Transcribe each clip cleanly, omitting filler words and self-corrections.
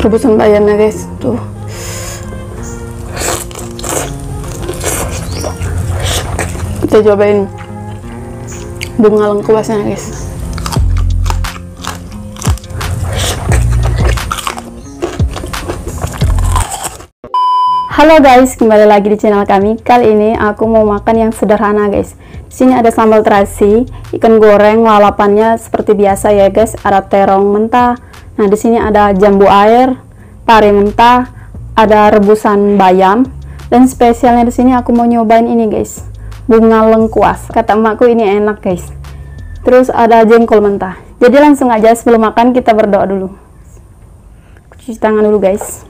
rebusan bayamnya guys, tuh. Kita cobain bunga lengkuasnya guys. Halo guys, kembali lagi di channel kami. Kali ini aku mau makan yang sederhana guys. Di sini ada sambal terasi, ikan goreng, lalapannya seperti biasa ya guys. Ada terong mentah. Nah, di sini ada jambu air, pare mentah, ada rebusan bayam, dan spesialnya di sini aku mau nyobain ini guys, bunga lengkuas. Kata emakku ini enak guys. Terus ada jengkol mentah. Jadi langsung aja sebelum makan kita berdoa dulu. Cuci tangan dulu guys.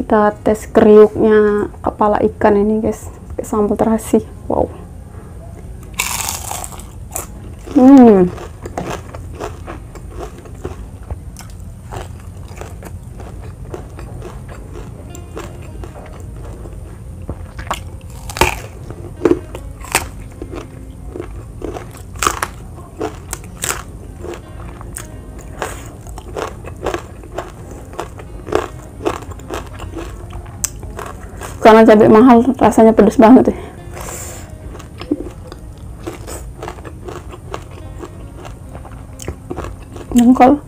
Kita tes kriuknya kepala ikan ini guys, pakai sambal terasi. Wow. Karena cabai mahal, rasanya pedas banget ya. Jengkol.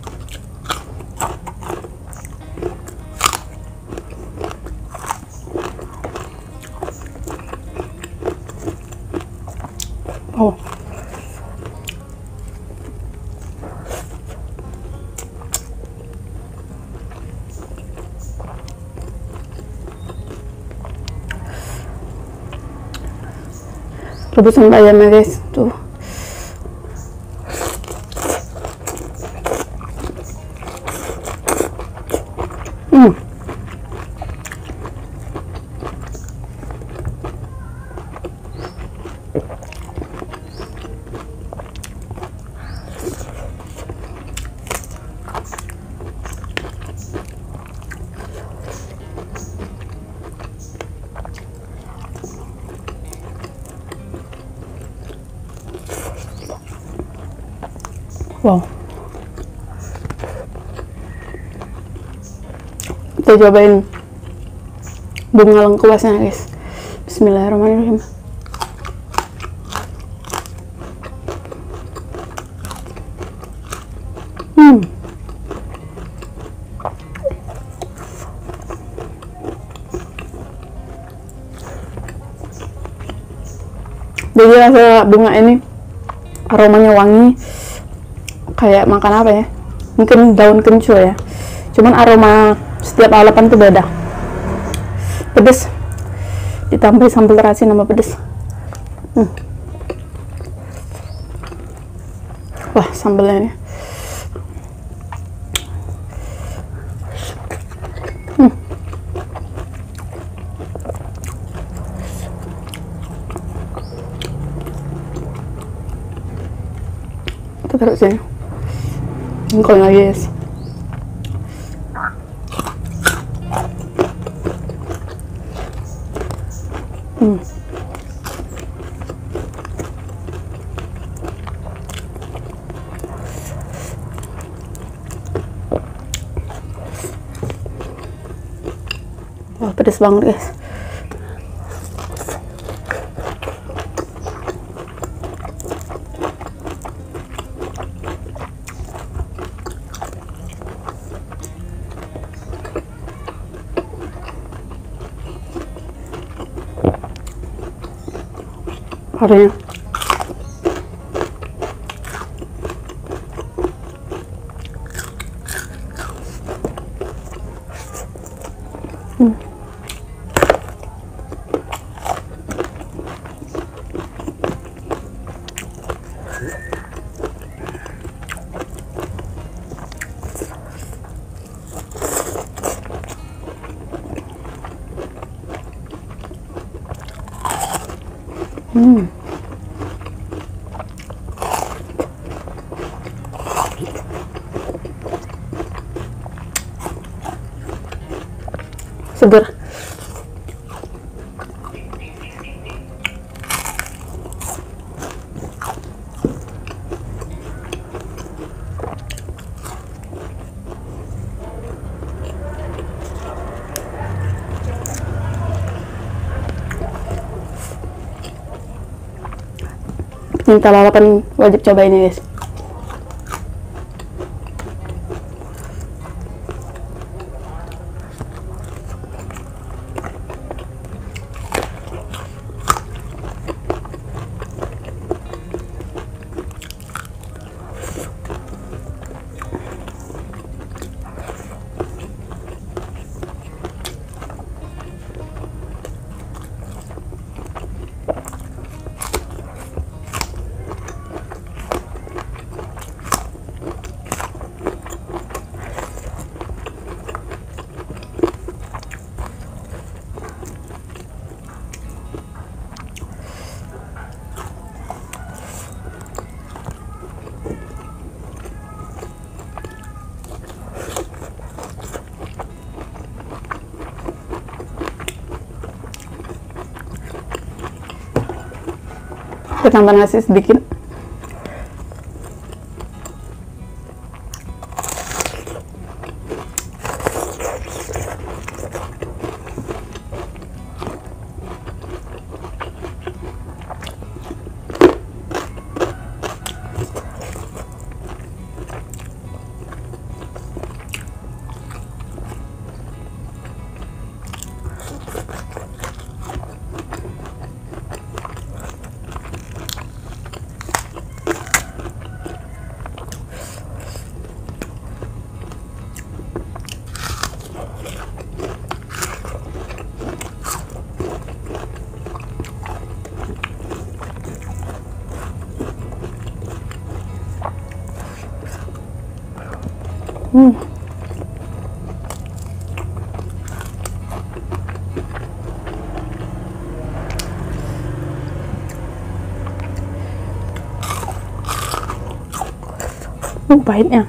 Oh. Rebusan bayamnya guys, tuh. Wow. Kita cobain bunga lengkuasnya guys. Bismillahirrahmanirrahim. Jadi rasa bunga ini aromanya wangi, kayak makan apa ya, mungkin daun kencur ya, cuman aroma setiap lalapan tuh beda. Pedes, ditambah sambal terasi nambah pedes. Wah, sambalnya ini kita taruh sini. Jengkol lagi guys. Wah, pedes banget guys. Parenya. Seger. pecinta lalapan wajib coba ini guys. Kita tambah nasi sedikit. Pahitnya.